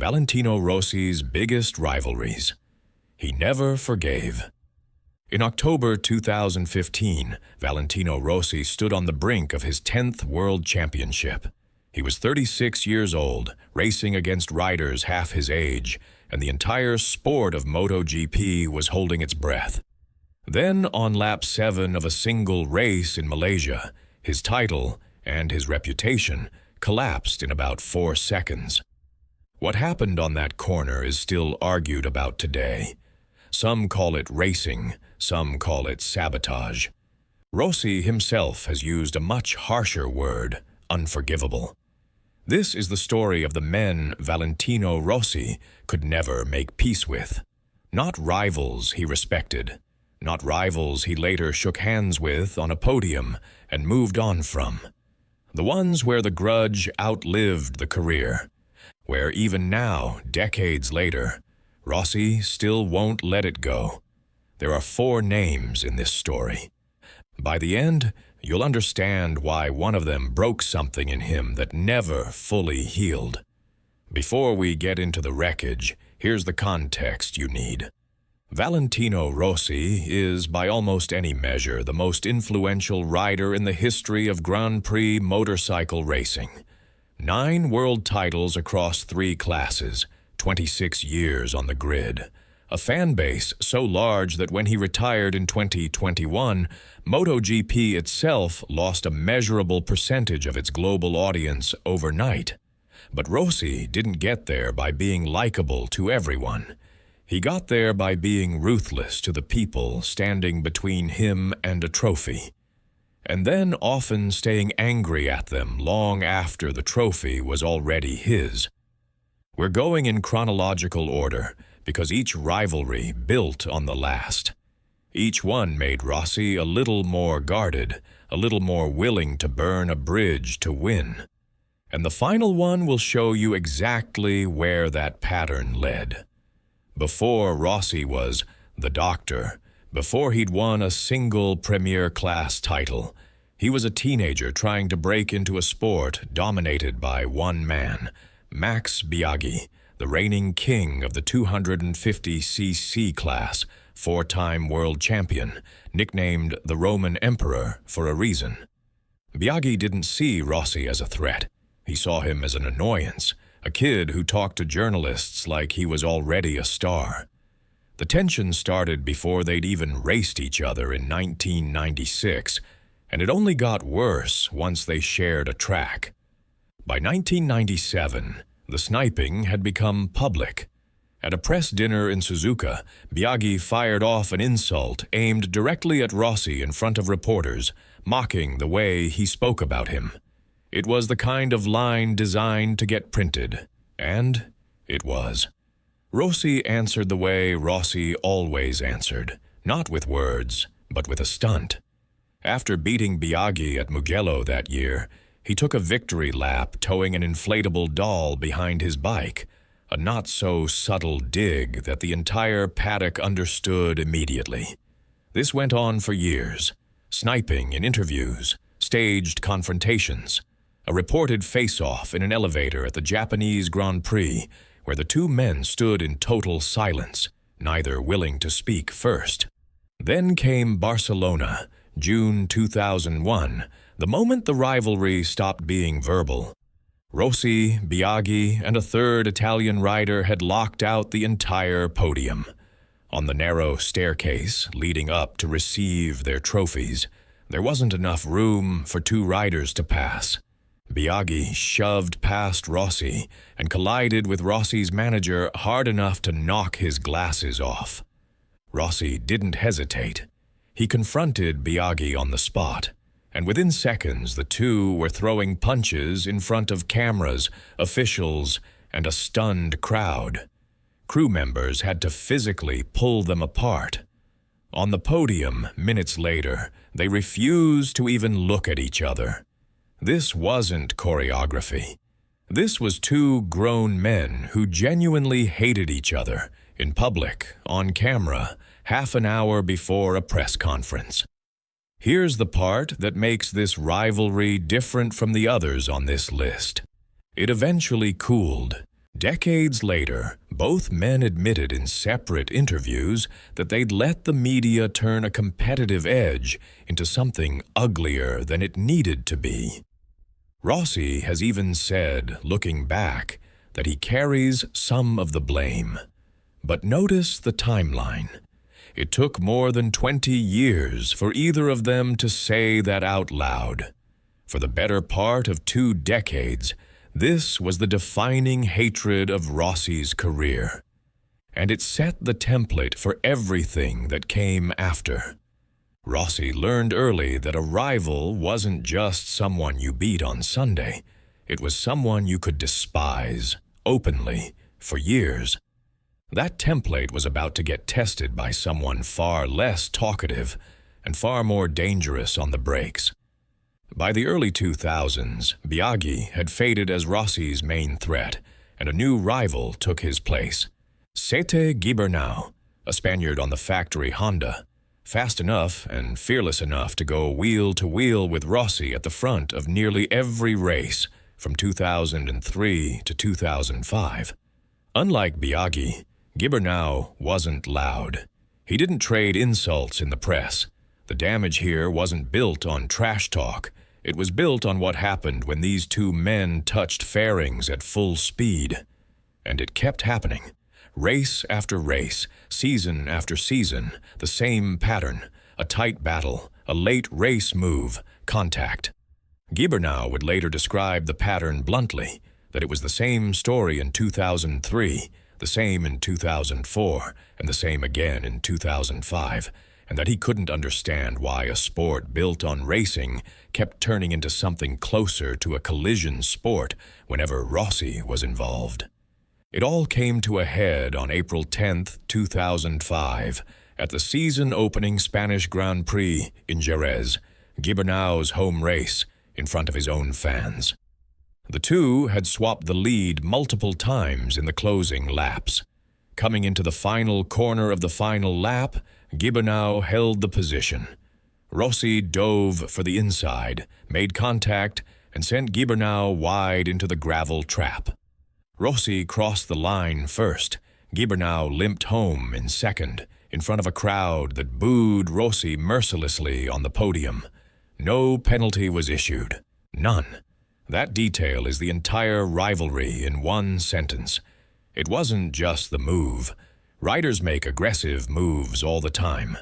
Valentino Rossi's biggest rivalries. He never forgave. In October 2015, Valentino Rossi stood on the brink of his 10th World Championship. He was 36 years old, racing against riders half his age, and the entire sport of MotoGP was holding its breath. Then, on lap 7 of a single race in Malaysia, his title and his reputation collapsed in about 4 seconds. What happened on that corner is still argued about today. Some call it racing, some call it sabotage. Rossi himself has used a much harsher word, unforgivable. This is the story of the men Valentino Rossi could never make peace with. Not rivals he respected, not rivals he later shook hands with on a podium and moved on from. The ones where the grudge outlived the career, where even now, decades later, Rossi still won't let it go. There are 4 names in this story. By the end, you'll understand why one of them broke something in him that never fully healed. Before we get into the wreckage, here's the context you need. Valentino Rossi is, by almost any measure, the most influential rider in the history of Grand Prix motorcycle racing. 9 world titles across 3 classes, 26 years on the grid. A fan base so large that when he retired in 2021, MotoGP itself lost a measurable percentage of its global audience overnight. But Rossi didn't get there by being likable to everyone. He got there by being ruthless to the people standing between him and a trophy, and then often staying angry at them long after the trophy was already his. We're going in chronological order because each rivalry built on the last. Each one made Rossi a little more guarded, a little more willing to burn a bridge to win. And the final one will show you exactly where that pattern led. Before Rossi was the Doctor, before he'd won a single Premier Class title, he was a teenager trying to break into a sport dominated by one man, Max Biaggi, the reigning king of the 250cc class, 4-time world champion, nicknamed the Roman Emperor for a reason. Biaggi didn't see Rossi as a threat. He saw him as an annoyance, a kid who talked to journalists like he was already a star. The tension started before they'd even raced each other in 1996, and it only got worse once they shared a track. By 1997, the sniping had become public. At a press dinner in Suzuka, Biaggi fired off an insult aimed directly at Rossi in front of reporters, mocking the way he spoke about him. It was the kind of line designed to get printed, and it was. Rossi answered the way Rossi always answered, not with words, but with a stunt. After beating Biaggi at Mugello that year, he took a victory lap towing an inflatable doll behind his bike, a not-so-subtle dig that the entire paddock understood immediately. This went on for years, sniping in interviews, staged confrontations, a reported face-off in an elevator at the Japanese Grand Prix, where the 2 men stood in total silence, neither willing to speak first. Then came Barcelona, June 2001, the moment the rivalry stopped being verbal. Rossi, Biaggi, and a 3rd Italian rider had locked out the entire podium. On the narrow staircase leading up to receive their trophies, there wasn't enough room for 2 riders to pass. Biaggi shoved past Rossi and collided with Rossi's manager hard enough to knock his glasses off. Rossi didn't hesitate. He confronted Biaggi on the spot, and within seconds the 2 were throwing punches in front of cameras, officials, and a stunned crowd. Crew members had to physically pull them apart. On the podium, minutes later, they refused to even look at each other. This wasn't choreography. This was 2 grown men who genuinely hated each other, in public, on camera, half an hour before a press conference. Here's the part that makes this rivalry different from the others on this list. It eventually cooled. Decades later, both men admitted in separate interviews that they'd let the media turn a competitive edge into something uglier than it needed to be. Rossi has even said, looking back, that he carries some of the blame. But notice the timeline. It took more than 20 years for either of them to say that out loud. For the better part of 2 decades, this was the defining hatred of Rossi's career. And it set the template for everything that came after. Rossi learned early that a rival wasn't just someone you beat on Sunday. It was someone you could despise, openly, for years. That template was about to get tested by someone far less talkative and far more dangerous on the brakes. By the early 2000s, Biaggi had faded as Rossi's main threat, and a new rival took his place. Sete Gibernau, a Spaniard on the factory Honda, fast enough and fearless enough to go wheel to wheel with Rossi at the front of nearly every race from 2003 to 2005. Unlike Biaggi, Gibernau wasn't loud. He didn't trade insults in the press. The damage here wasn't built on trash talk. It was built on what happened when these two men touched fairings at full speed. And it kept happening. Race after race, season after season, the same pattern. A tight battle, a late race move, contact. Gibernau would later describe the pattern bluntly, that it was the same story in 2003, the same in 2004, and the same again in 2005, and that he couldn't understand why a sport built on racing kept turning into something closer to a collision sport whenever Rossi was involved. It all came to a head on April 10, 2005, at the season-opening Spanish Grand Prix in Jerez, Gibernau's home race, in front of his own fans. The two had swapped the lead multiple times in the closing laps. Coming into the final corner of the final lap, Gibernau held the position. Rossi dove for the inside, made contact, and sent Gibernau wide into the gravel trap. Rossi crossed the line first. Gibernau limped home in second, in front of a crowd that booed Rossi mercilessly on the podium. No penalty was issued. None. That detail is the entire rivalry in one sentence. It wasn't just the move. Riders make aggressive moves all the time.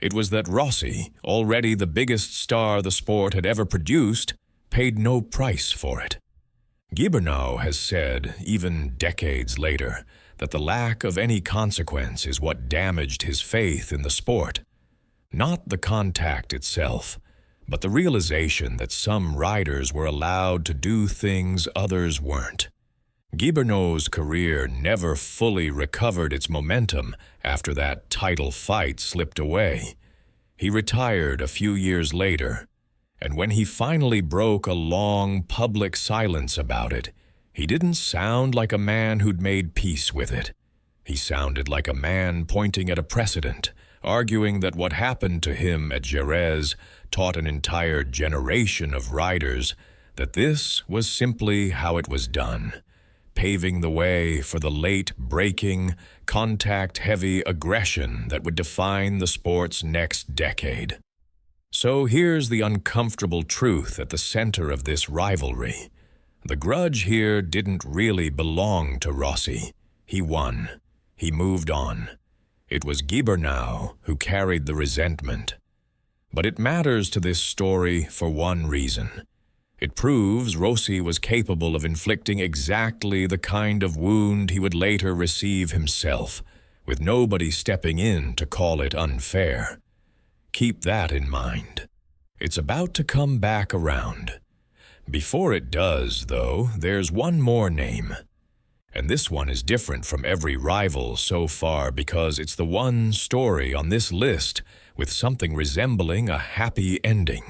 It was that Rossi, already the biggest star the sport had ever produced, paid no price for it. Gibernau has said, even decades later, that the lack of any consequence is what damaged his faith in the sport. Not the contact itself, but the realization that some riders were allowed to do things others weren't. Gibernau's career never fully recovered its momentum after that title fight slipped away. He retired a few years later, and when he finally broke a long public silence about it, he didn't sound like a man who'd made peace with it. He sounded like a man pointing at a precedent, arguing that what happened to him at Jerez taught an entire generation of riders that this was simply how it was done, paving the way for the late-breaking, contact-heavy aggression that would define the sport's next decade. So here's the uncomfortable truth at the center of this rivalry. The grudge here didn't really belong to Rossi. He won. He moved on. It was Gibernau who carried the resentment. But it matters to this story for one reason. It proves Rossi was capable of inflicting exactly the kind of wound he would later receive himself, with nobody stepping in to call it unfair. Keep that in mind. It's about to come back around. Before it does, though, there's one more name. And this one is different from every rival so far because it's the one story on this list with something resembling a happy ending.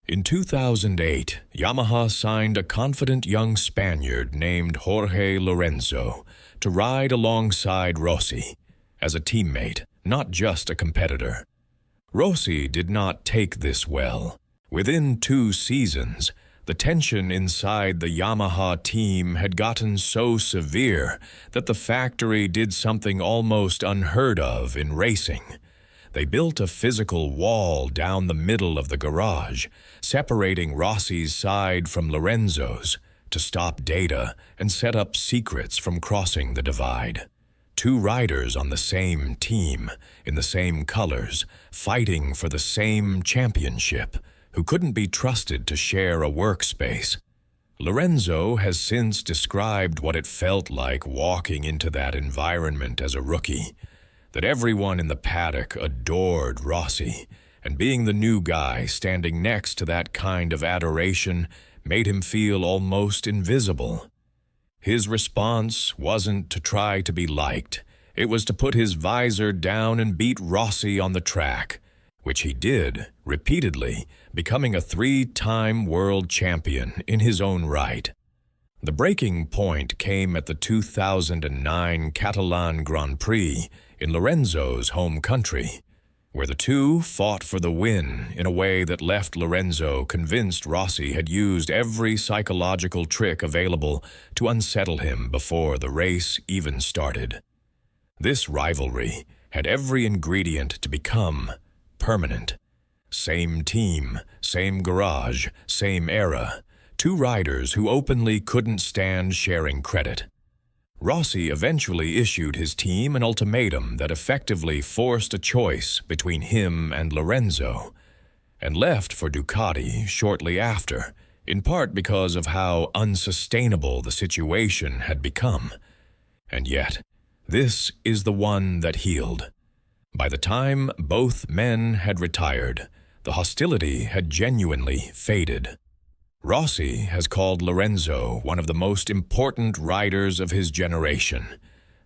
In 2008, Yamaha signed a confident young Spaniard named Jorge Lorenzo to ride alongside Rossi, as a teammate, not just a competitor. Rossi did not take this well. Within 2 seasons, The tension inside the Yamaha team had gotten so severe that the factory did something almost unheard of in racing. They built a physical wall down the middle of the garage, separating Rossi's side from Lorenzo's, to stop data and set up secrets from crossing the divide. Two riders on the same team, in the same colors, fighting for the same championship, who couldn't be trusted to share a workspace. Lorenzo has since described what it felt like walking into that environment as a rookie, that everyone in the paddock adored Rossi, and being the new guy standing next to that kind of adoration made him feel almost invisible. His response wasn't to try to be liked. It was to put his visor down and beat Rossi on the track, which he did repeatedly, becoming a three-time world champion in his own right. The breaking point came at the 2009 Catalan Grand Prix in Lorenzo's home country, where the two fought for the win in a way that left Lorenzo convinced Rossi had used every psychological trick available to unsettle him before the race even started. This rivalry had every ingredient to become permanent. Same team, same garage, same era, two riders who openly couldn't stand sharing credit. Rossi eventually issued his team an ultimatum that effectively forced a choice between him and Lorenzo, and left for Ducati shortly after, in part because of how unsustainable the situation had become. And yet, this is the one that healed. By the time both men had retired, the hostility had genuinely faded. Rossi has called Lorenzo one of the most important riders of his generation.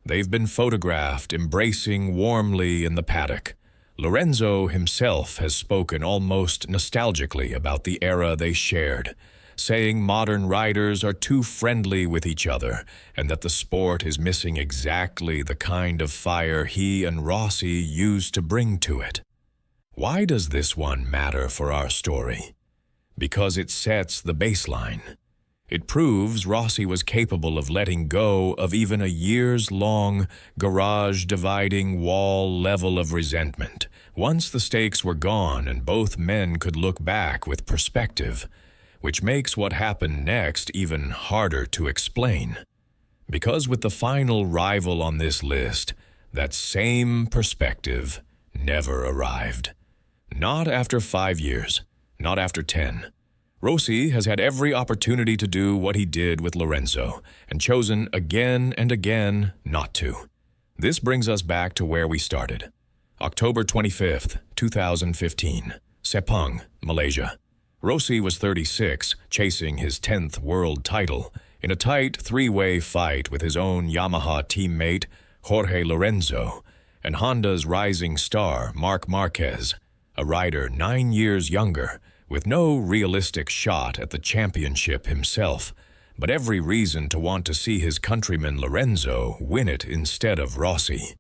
They've been photographed embracing warmly in the paddock. Lorenzo himself has spoken almost nostalgically about the era they shared, saying modern riders are too friendly with each other and that the sport is missing exactly the kind of fire he and Rossi used to bring to it. Why does this one matter for our story? Because it sets the baseline. It proves Rossi was capable of letting go of even a years-long, garage-dividing wall level of resentment, once the stakes were gone and both men could look back with perspective, which makes what happened next even harder to explain. Because with the final rival on this list, that same perspective never arrived. Not after 5 years. Not after 10. Rossi has had every opportunity to do what he did with Lorenzo, and chosen again and again not to. This brings us back to where we started. October 25th, 2015. Sepang, Malaysia. Rossi was 36, chasing his 10th world title, in a tight three-way fight with his own Yamaha teammate, Jorge Lorenzo, and Honda's rising star, Marc Márquez, a rider 9 years younger, with no realistic shot at the championship himself, but every reason to want to see his countryman Lorenzo win it instead of Rossi.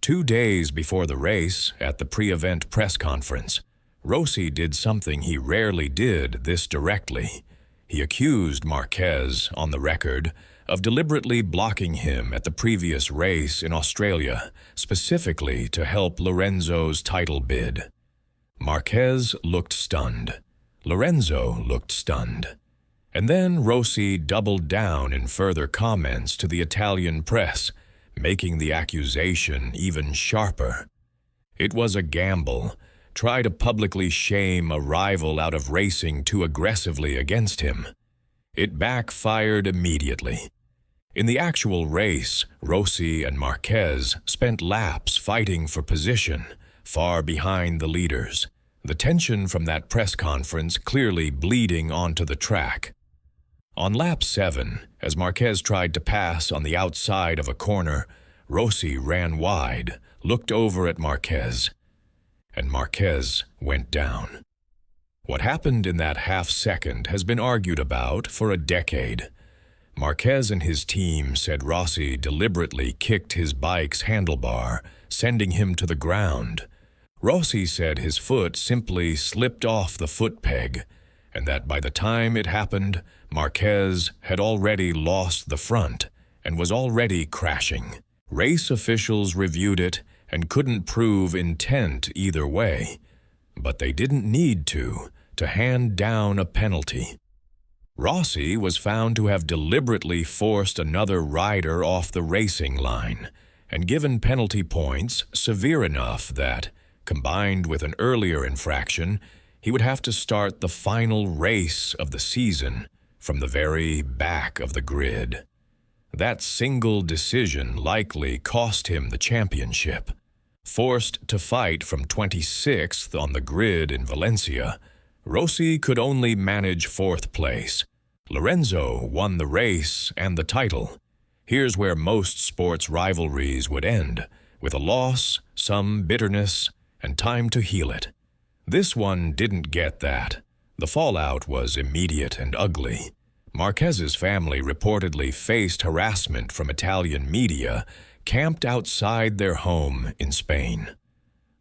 2 days before the race, at the pre-event press conference, Rossi did something he rarely did this directly. He accused Márquez, on the record, of deliberately blocking him at the previous race in Australia, specifically to help Lorenzo's title bid. Márquez looked stunned. Lorenzo looked stunned. And then Rossi doubled down in further comments to the Italian press, making the accusation even sharper. It was a gamble. Try to publicly shame a rival out of racing too aggressively against him. It backfired immediately. In the actual race, Rossi and Márquez spent laps fighting for position, far behind the leaders, the tension from that press conference clearly bleeding onto the track. On lap 7, as Márquez tried to pass on the outside of a corner, Rossi ran wide, looked over at Márquez, and Márquez went down. What happened in that half-second has been argued about for a decade. Márquez and his team said Rossi deliberately kicked his bike's handlebar, sending him to the ground. Rossi said his foot simply slipped off the foot peg, and that by the time it happened, Márquez had already lost the front and was already crashing. Race officials reviewed it and couldn't prove intent either way, but they didn't need to hand down a penalty. Rossi was found to have deliberately forced another rider off the racing line and given penalty points severe enough that, combined with an earlier infraction, he would have to start the final race of the season from the very back of the grid. That single decision likely cost him the championship. Forced to fight from 26th on the grid in Valencia, Rossi could only manage 4th place. Lorenzo won the race and the title. Here's where most sports rivalries would end, with a loss, some bitterness, and time to heal it. This one didn't get that. The fallout was immediate and ugly. Márquez's family reportedly faced harassment from Italian media, camped outside their home in Spain.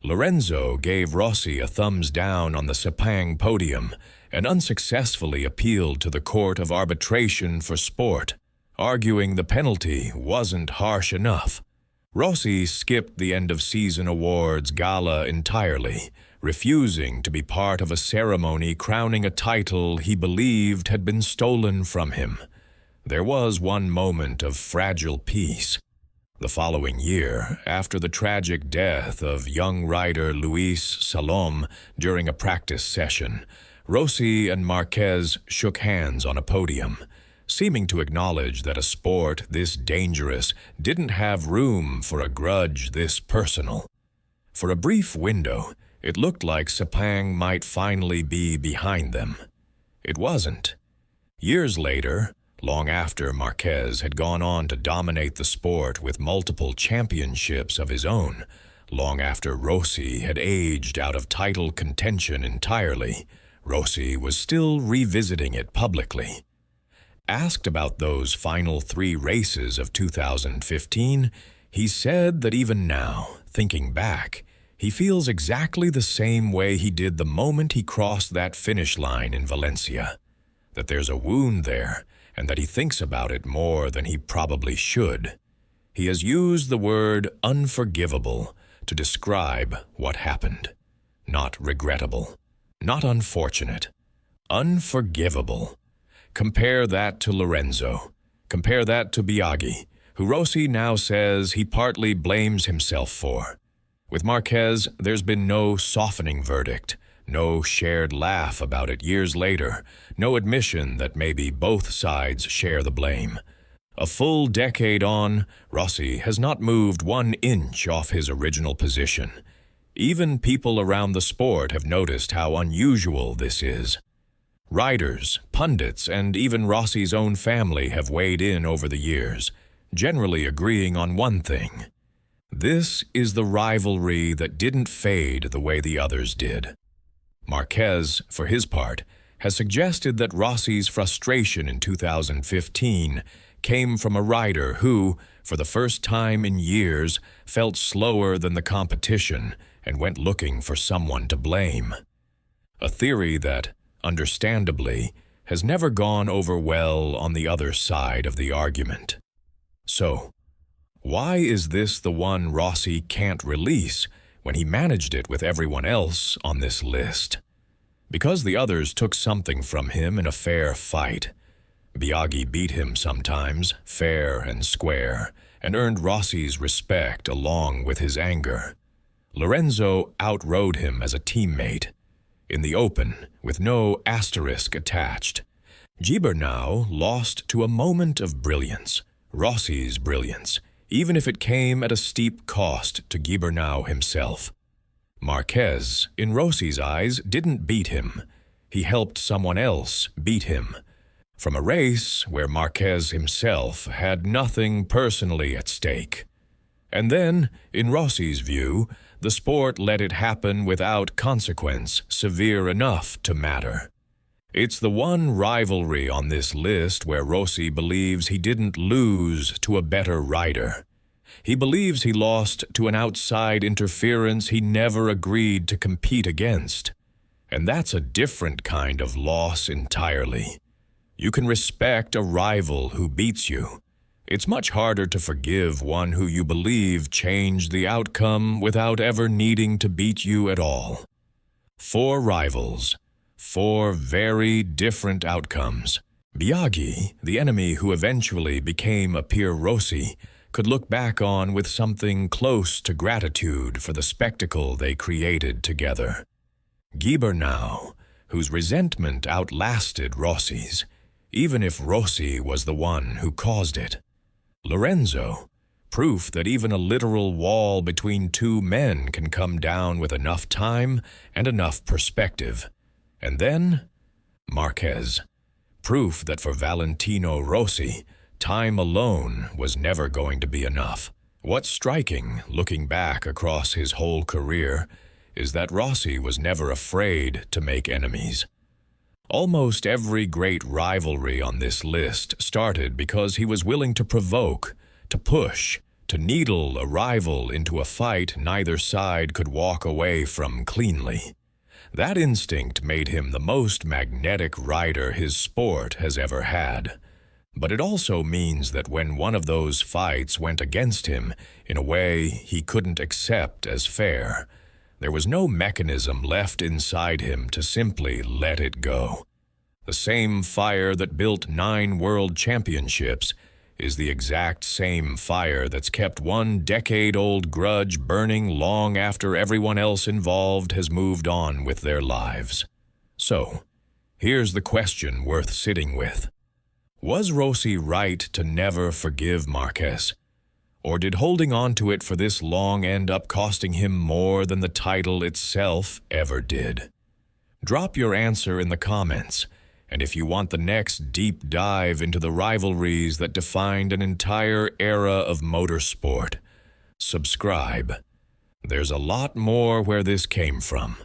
Lorenzo gave Rossi a thumbs down on the Sepang podium and unsuccessfully appealed to the Court of Arbitration for Sport, arguing the penalty wasn't harsh enough. Rossi skipped the end-of-season awards gala entirely, refusing to be part of a ceremony crowning a title he believed had been stolen from him. There was one moment of fragile peace. The following year, after the tragic death of young rider Luis Salom during a practice session, Rossi and Márquez shook hands on a podium, seeming to acknowledge that a sport this dangerous didn't have room for a grudge this personal. For a brief window, it looked like Sepang might finally be behind them. It wasn't. Years later, long after Márquez had gone on to dominate the sport with multiple championships of his own, long after Rossi had aged out of title contention entirely, Rossi was still revisiting it publicly. Asked about those final 3 races of 2015, he said that even now, thinking back, he feels exactly the same way he did the moment he crossed that finish line in Valencia, that there's a wound there, and that he thinks about it more than he probably should. He has used the word unforgivable to describe what happened. Not regrettable, not unfortunate, unforgivable. Compare that to Lorenzo. Compare that to Biaggi, who Rossi now says he partly blames himself for. With Márquez, there's been no softening verdict, no shared laugh about it years later, no admission that maybe both sides share the blame. A full decade on, Rossi has not moved 1 inch off his original position. Even people around the sport have noticed how unusual this is. Riders, pundits, and even Rossi's own family have weighed in over the years, generally agreeing on one thing. This is the rivalry that didn't fade the way the others did. Márquez, for his part, has suggested that Rossi's frustration in 2015 came from a rider who, for the first time in years, felt slower than the competition and went looking for someone to blame. A theory that, understandably, has never gone over well on the other side of the argument. So, why is this the one Rossi can't release when he managed it with everyone else on this list? Because the others took something from him in a fair fight. Biaggi beat him sometimes, fair and square, and earned Rossi's respect along with his anger. Lorenzo outrode him as a teammate, in the open, with no asterisk attached. Gibernau lost to a moment of brilliance, Rossi's brilliance, even if it came at a steep cost to Gibernau himself. Márquez, in Rossi's eyes, didn't beat him. He helped someone else beat him. From a race where Márquez himself had nothing personally at stake. And then, in Rossi's view, the sport let it happen without consequence severe enough to matter. It's the one rivalry on this list where Rossi believes he didn't lose to a better rider. He believes he lost to an outside interference he never agreed to compete against. And that's a different kind of loss entirely. You can respect a rival who beats you. It's much harder to forgive one who you believe changed the outcome without ever needing to beat you at all. 4 rivals, 4 very different outcomes. Biaggi, the enemy who eventually became a peer Rossi, could look back on with something close to gratitude for the spectacle they created together. Gibernau, whose resentment outlasted Rossi's, even if Rossi was the one who caused it. Lorenzo, proof that even a literal wall between 2 men can come down with enough time and enough perspective. And then, Márquez, proof that for Valentino Rossi, time alone was never going to be enough. What's striking, looking back across his whole career, is that Rossi was never afraid to make enemies. Almost every great rivalry on this list started because he was willing to provoke, to push, to needle a rival into a fight neither side could walk away from cleanly. That instinct made him the most magnetic rider his sport has ever had. But it also means that when one of those fights went against him in a way he couldn't accept as fair, there was no mechanism left inside him to simply let it go. The same fire that built 9 world championships is the exact same fire that's kept one decade-old grudge burning long after everyone else involved has moved on with their lives. So, here's the question worth sitting with. Was Rossi right to never forgive Márquez? Or did holding on to it for this long end up costing him more than the title itself ever did? Drop your answer in the comments, and if you want the next deep dive into the rivalries that defined an entire era of motorsport, subscribe. There's a lot more where this came from.